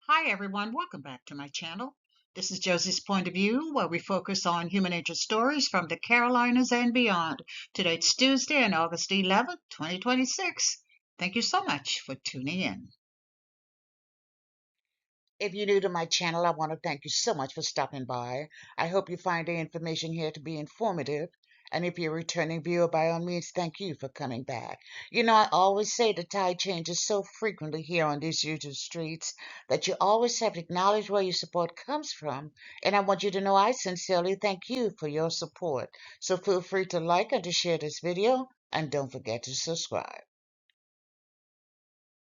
Hi everyone, welcome back to my channel. This is Josie's Point of View, where we focus on human interest stories from the Carolinas and beyond. Today it's Tuesday and August 11th, 2026. Thank you so much for tuning in. If you're new to my channel, I want to thank you so much for stopping by. I hope you find the information here to be informative. And if you're a returning viewer, by all means, thank you for coming back. I always say the tide changes so frequently here on these YouTube streets that you always have to acknowledge where your support comes from. And I want you to know I sincerely thank you for your support. So feel free to like and to share this video, and don't forget to subscribe.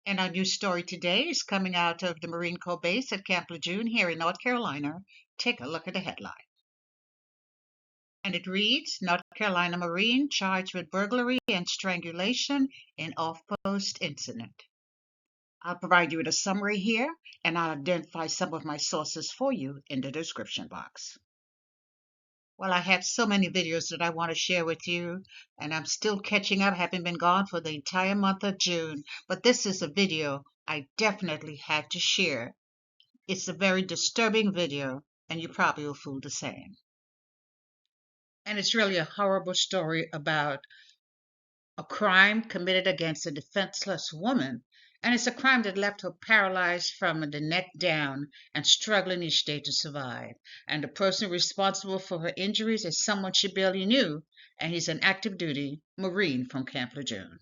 And our news story today is coming out of the Marine Corps base at Camp Lejeune here in North Carolina. Take a look at the headline. And it reads, North Carolina Marine charged with burglary and strangulation in off-post incident. I'll provide you with a summary here, and I'll identify some of my sources for you in the description box. Well, I have so many videos that I want to share with you, and I'm still catching up, having been gone for the entire month of June. But this is a video I definitely had to share. It's a very disturbing video, and you probably will feel the same. And it's really a horrible story about a crime committed against a defenseless woman. And it's a crime that left her paralyzed from the neck down and struggling each day to survive. And the person responsible for her injuries is someone she barely knew, and he's an active duty Marine from Camp Lejeune.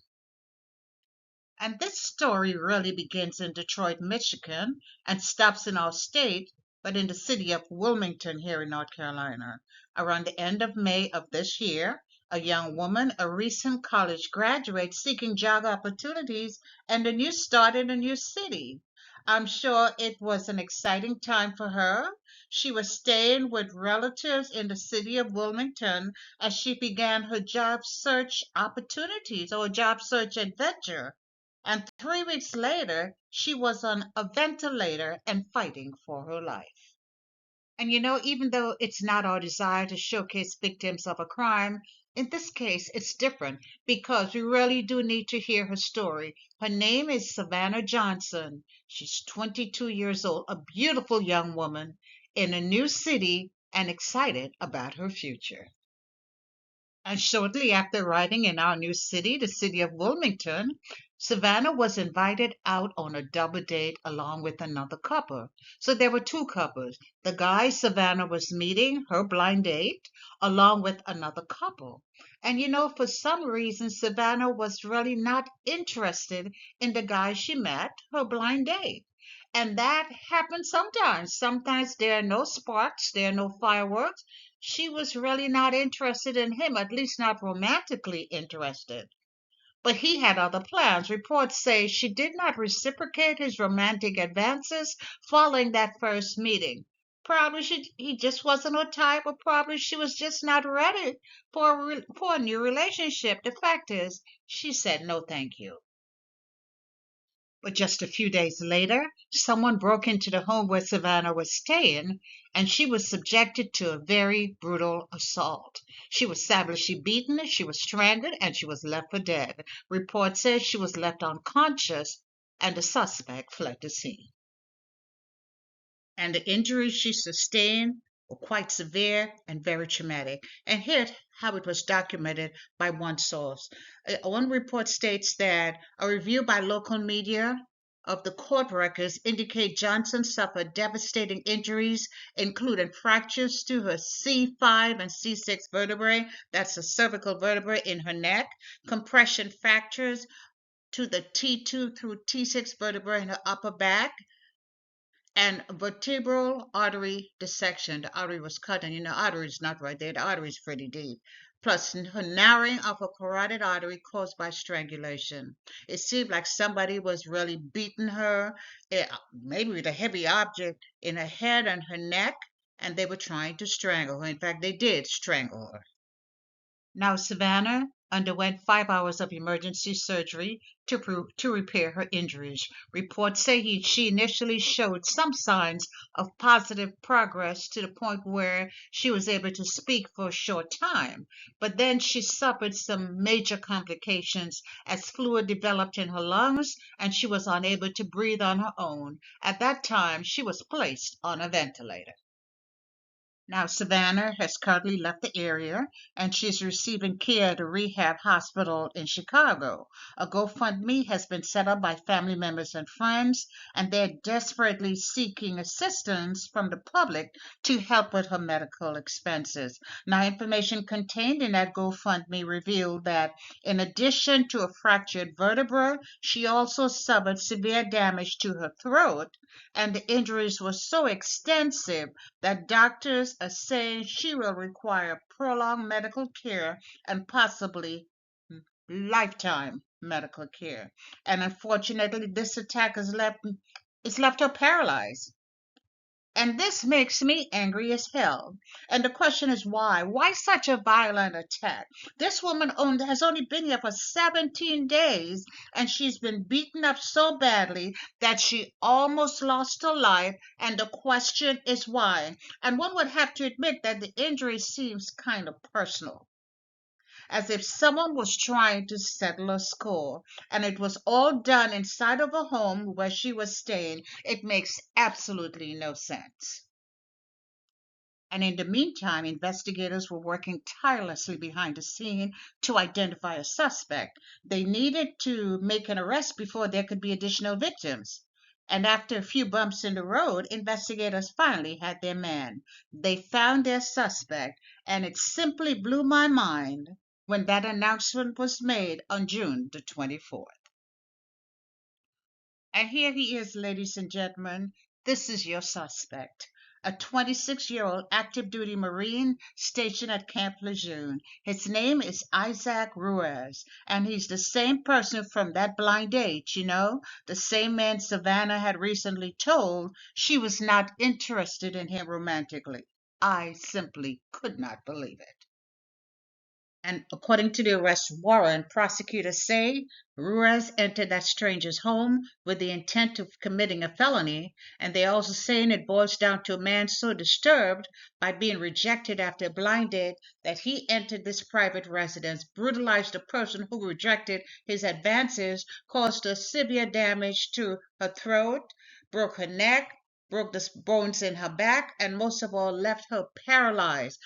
And this story really begins in Detroit, Michigan, and stops in our state, but in the city of Wilmington here in North Carolina. Around the end of May of this year, a young woman, a recent college graduate seeking job opportunities, and a new start in a new city. I'm sure it was an exciting time for her. She was staying with relatives in the city of Wilmington as she began her job search opportunities or job search adventure. And 3 weeks later, she was on a ventilator and fighting for her life. And even though it's not our desire to showcase victims of a crime, in this case, it's different because we really do need to hear her story. Her name is Savannah Johnson. She's 22 years old, a beautiful young woman in a new city and excited about her future. And shortly after arriving in our new city, the city of Wilmington, Savannah was invited out on a double date along with another couple. So there were two couples. The guy Savannah was meeting, her blind date, along with another couple. And for some reason, Savannah was really not interested in the guy she met, her blind date. And that happens sometimes. Sometimes there are no sparks, there are no fireworks. She was really not interested in him, at least not romantically interested. But he had other plans. Reports say she did not reciprocate his romantic advances following that first meeting. Probably he just wasn't her type, or probably she was just not ready for a new relationship. The fact is, she said no thank you. But just a few days later, someone broke into the home where Savannah was staying, and she was subjected to a very brutal assault. She was savagely beaten, she was strangled, and she was left for dead. Report says she was left unconscious, and the suspect fled the scene. And the injuries she sustained were quite severe and very traumatic. And here's how it was documented by one source. One report states that a review by local media of the court records indicate Johnson suffered devastating injuries, including fractures to her C5 and C6 vertebrae, that's the cervical vertebrae in her neck, compression fractures to the T2 through T6 vertebrae in her upper back, and vertebral artery dissection. The artery was cut, and the artery is not right there. The artery is pretty deep. Plus, her narrowing of a carotid artery caused by strangulation. It seemed like somebody was really beating her, maybe with a heavy object in her head and her neck, and they were trying to strangle her. In fact, they did strangle her. Now, Savannah underwent 5 hours of emergency surgery to repair her injuries. Reports say she initially showed some signs of positive progress to the point where she was able to speak for a short time, but then she suffered some major complications as fluid developed in her lungs and she was unable to breathe on her own. At that time, she was placed on a ventilator. Now, Savannah has currently left the area and she's receiving care at a rehab hospital in Chicago. A GoFundMe has been set up by family members and friends, and they're desperately seeking assistance from the public to help with her medical expenses. Now, information contained in that GoFundMe revealed that in addition to a fractured vertebra, she also suffered severe damage to her throat, and the injuries were so extensive that doctors are saying she will require prolonged medical care and possibly lifetime medical care. And unfortunately, this attack has left her paralyzed. And this makes me angry as hell. And the question is why? Why such a violent attack? This woman has only been here for 17 days and she's been beaten up so badly that she almost lost her life. And the question is why? And one would have to admit that the injury seems kind of personal, as if someone was trying to settle a score, and it was all done inside of a home where she was staying. It makes absolutely no sense. And in the meantime, investigators were working tirelessly behind the scene to identify a suspect. They needed to make an arrest before there could be additional victims. And after a few bumps in the road, investigators finally had their man. They found their suspect, and it simply blew my mind when that announcement was made on June the 24th. And here he is, ladies and gentlemen. This is your suspect. A 26-year-old active duty Marine stationed at Camp Lejeune. His name is Isaac Ruiz, and he's the same person from that blind date, the same man Savannah had recently told she was not interested in him romantically. I simply could not believe it. And according to the arrest warrant, prosecutors say Ruiz entered that stranger's home with the intent of committing a felony, and they're also saying it boils down to a man so disturbed by being rejected after a blind date that he entered this private residence, brutalized the person who rejected his advances, caused her severe damage to her throat, broke her neck, broke the bones in her back, and most of all, left her paralyzed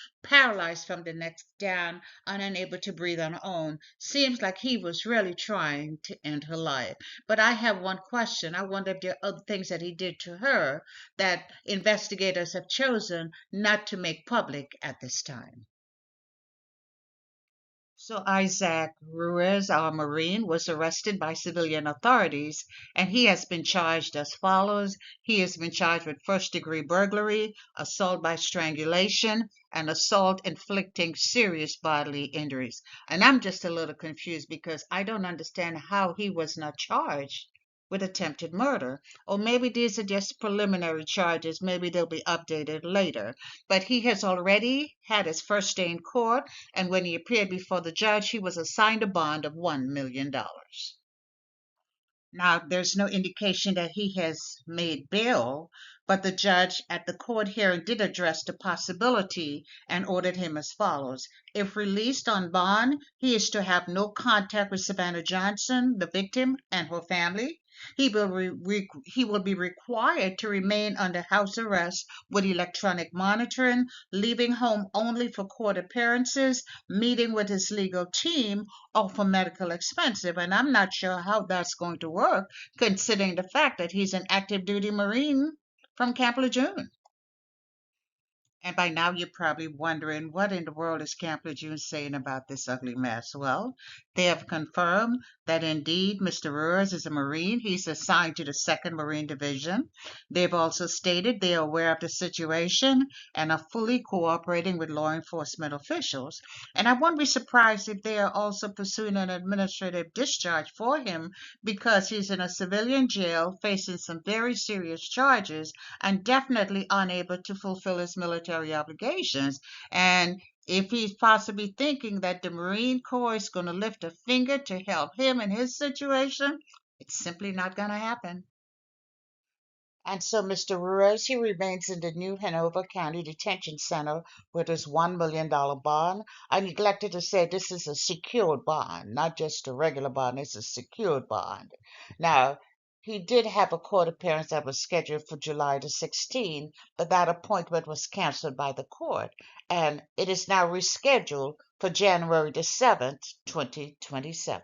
from the neck down, and unable to breathe on her own. Seems like he was really trying to end her life. But I have one question. I wonder if there are other things that he did to her that investigators have chosen not to make public at this time. So Isaac Ruiz, our Marine, was arrested by civilian authorities, and he has been charged as follows. He has been charged with first-degree burglary, assault by strangulation, and assault inflicting serious bodily injuries. And I'm just a little confused because I don't understand how he was not charged with attempted murder. Or maybe these are just preliminary charges. Maybe they'll be updated later. But he has already had his first day in court, and when he appeared before the judge, he was assigned a bond of $1 million. Now, there's no indication that he has made bail, but the judge at the court hearing did address the possibility and ordered him as follows. If released on bond, he is to have no contact with Savannah Johnson, the victim, and her family. He will be required to remain under house arrest with electronic monitoring, leaving home only for court appearances, meeting with his legal team, or for medical expenses. And I'm not sure how that's going to work, considering the fact that he's an active duty Marine from Camp Lejeune. And by now you're probably wondering, what in the world is Camp Lejeune saying about this ugly mess? Well, they have confirmed that indeed Mr. Ruiz is a Marine. He's assigned to the 2nd Marine Division. They've also stated they are aware of the situation and are fully cooperating with law enforcement officials. And I won't be surprised if they are also pursuing an administrative discharge for him, because he's in a civilian jail facing some very serious charges and definitely unable to fulfill his military obligations. And If he's possibly thinking that the Marine Corps is going to lift a finger to help him in his situation, it's simply not going to happen. And so Mr. Ruiz, he remains in the New Hanover County Detention Center with his $1 million bond. I neglected to say this is a secured bond, not just a regular bond, it's a secured bond. Now, he did have a court appearance that was scheduled for July the 16th, but that appointment was canceled by the court, and it is now rescheduled for January the 7th, 2027.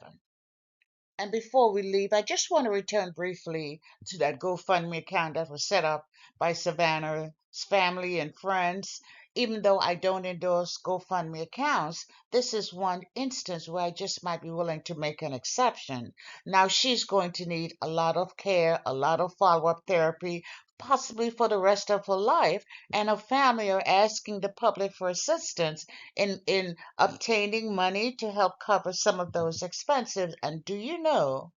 And before we leave, I just want to return briefly to that GoFundMe account that was set up by Savannah's family and friends. Even though I don't endorse GoFundMe accounts, this is one instance where I just might be willing to make an exception. Now, she's going to need a lot of care, a lot of follow up therapy, possibly for the rest of her life, and her family are asking the public for assistance in obtaining money to help cover some of those expenses. And do you know,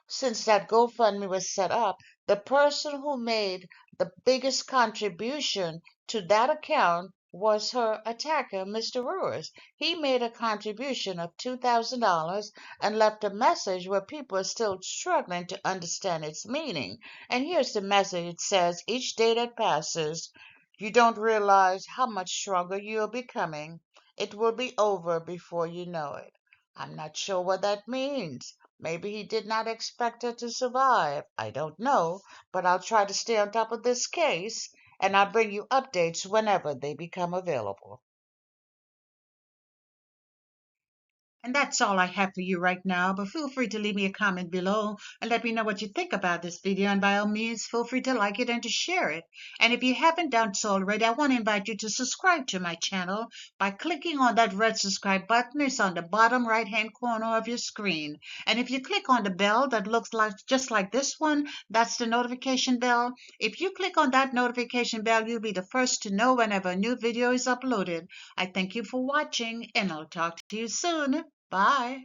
since that GoFundMe was set up, the person who made the biggest contribution to that account was her attacker, Mr. Ruiz. He made a contribution of $2,000 and left a message where people are still struggling to understand its meaning. And here's the message. It says, each day that passes, you don't realize how much stronger you're becoming. It will be over before you know it. I'm not sure what that means. Maybe he did not expect her to survive. I don't know, but I'll try to stay on top of this case, and I'll bring you updates whenever they become available. And that's all I have for you right now, but feel free to leave me a comment below and let me know what you think about this video, and by all means, feel free to like it and to share it. And if you haven't done so already, I want to invite you to subscribe to my channel by clicking on that red subscribe button. It's on the bottom right-hand corner of your screen. And if you click on the bell that looks like just like this one, that's the notification bell. If you click on that notification bell, you'll be the first to know whenever a new video is uploaded. I thank you for watching, and I'll talk to you soon. Bye.